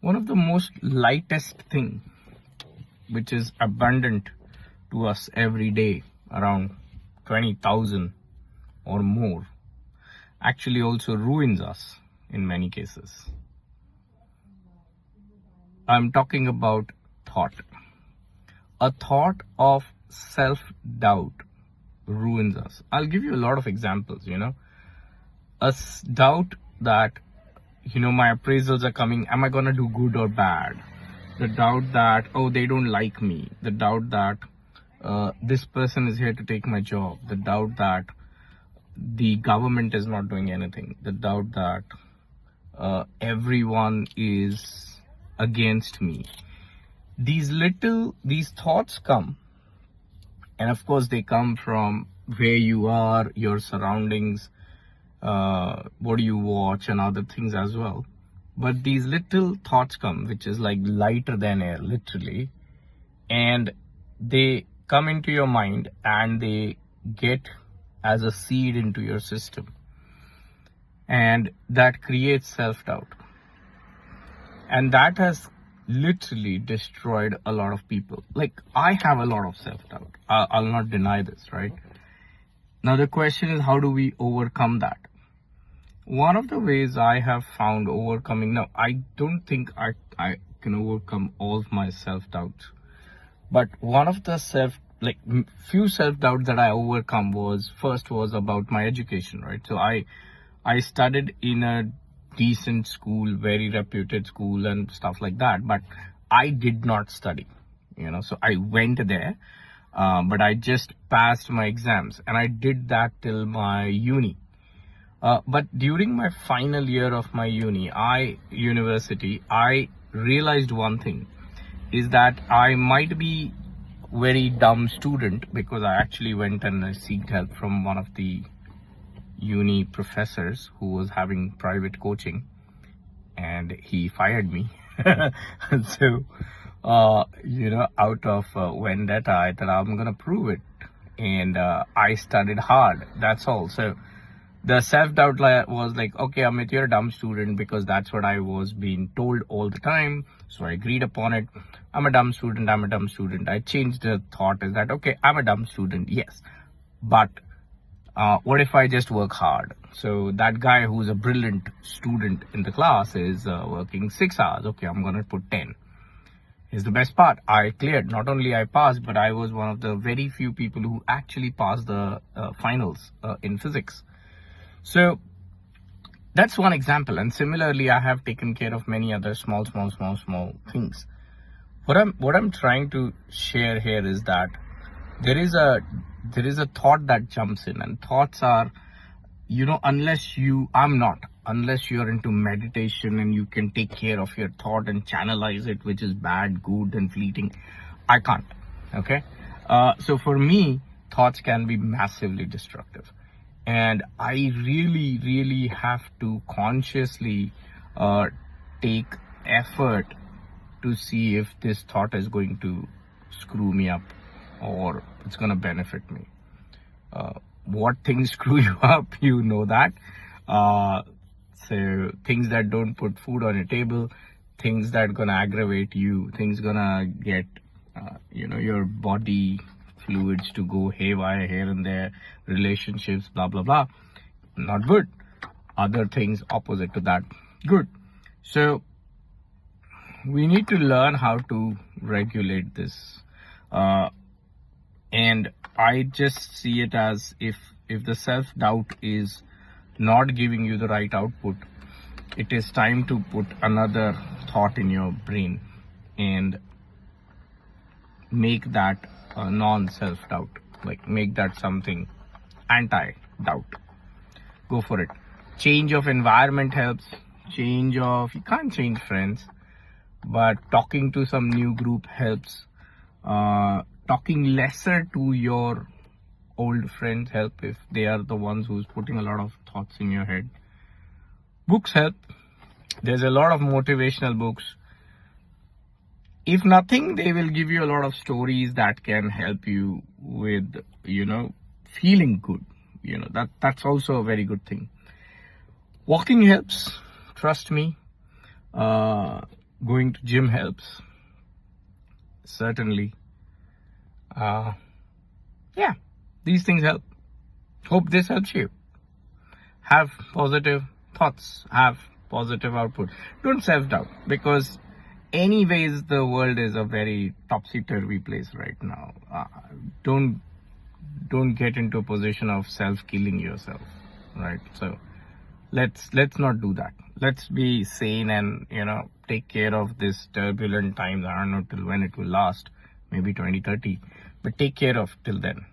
One of the most lightest thing which is abundant to us every day, around 20,000 or more, actually also ruins us in many cases. I'm talking about thought. A thought of self-doubt ruins us. I'll give you a lot of examples, doubt that, my appraisals are coming. Am I going to do good or bad? The doubt that, oh, they don't like me. The doubt that this person is here to take my job. The doubt that the government is not doing anything. The doubt that everyone is against me. These thoughts come, and of course they come from where you are, your surroundings, what do you watch, and other things as well. But these little thoughts come, which is like lighter than air, literally, and they come into your mind and they get as a seed into your system, and that creates self-doubt, and that has literally destroyed a lot of people. Like, I have a lot of self-doubt. I'll not deny this, right? Now the question is, how do we overcome that? One of the ways I have found overcoming, now I don't think I can overcome all of my self-doubts, but one of the few self-doubts that I overcome was about my education, right? So I studied in a decent school, very reputed school and stuff like that, but I did not study, so I went there, but I just passed my exams, and I did that till my uni. But during my final year of my university, I realized one thing, is that I might be very dumb student, because I actually went and I sought help from one of the uni professors who was having private coaching, and he fired me. So, out of vendetta, I thought I'm gonna prove it, and I studied hard. That's all. So the self-doubt was like, okay, Amit, you're a dumb student, because that's what I was being told all the time. So I agreed upon it. I'm a dumb student. I changed the thought, is that, okay, I'm a dumb student, yes, but what if I just work hard? So that guy who's a brilliant student in the class is working 6 hours. Okay, I'm going to put 10. Here's the best part. I cleared. Not only I passed, but I was one of the very few people who actually passed the finals in physics. So that's one example. And similarly, I have taken care of many other small things. What I'm trying to share here is that there is a thought that jumps in, and thoughts are, unless you're into meditation and you can take care of your thought and channelize it, which is bad, good, and fleeting, I can't. Okay. So for me, thoughts can be massively destructive, and I really have to consciously take effort to see if this thought is going to screw me up or it's going to benefit me. What things screw you up, that. So things that don't put food on your table, things that gonna aggravate you, things gonna get, your body fluids to go haywire here and there, relationships, blah, blah, blah. Not good. Other things opposite to that, good. So we need to learn how to regulate this. And I just see it as, if the self-doubt is not giving you the right output, it is time to put another thought in your brain and make that non-self-doubt, like make that something anti-doubt. Go for it. Change of environment helps. You can't change friends, but talking to some new group helps. Talking lesser to your old friends help, if they are the ones who's putting a lot of thoughts in your head. Books help. There's a lot of motivational books. If nothing, they will give you a lot of stories that can help you with, feeling good. That's also a very good thing. Walking helps. Trust me. going to gym helps. Certainly. Yeah, these things help. Hope this helps you. Have positive thoughts, have positive output. Don't self-doubt, because anyways the world is a very topsy-turvy place right now. Don't get into a position of self-killing yourself, right? So let's not do that. Let's be sane and take care of this turbulent times. I don't know till when it will last, maybe 2030, but take care of till then.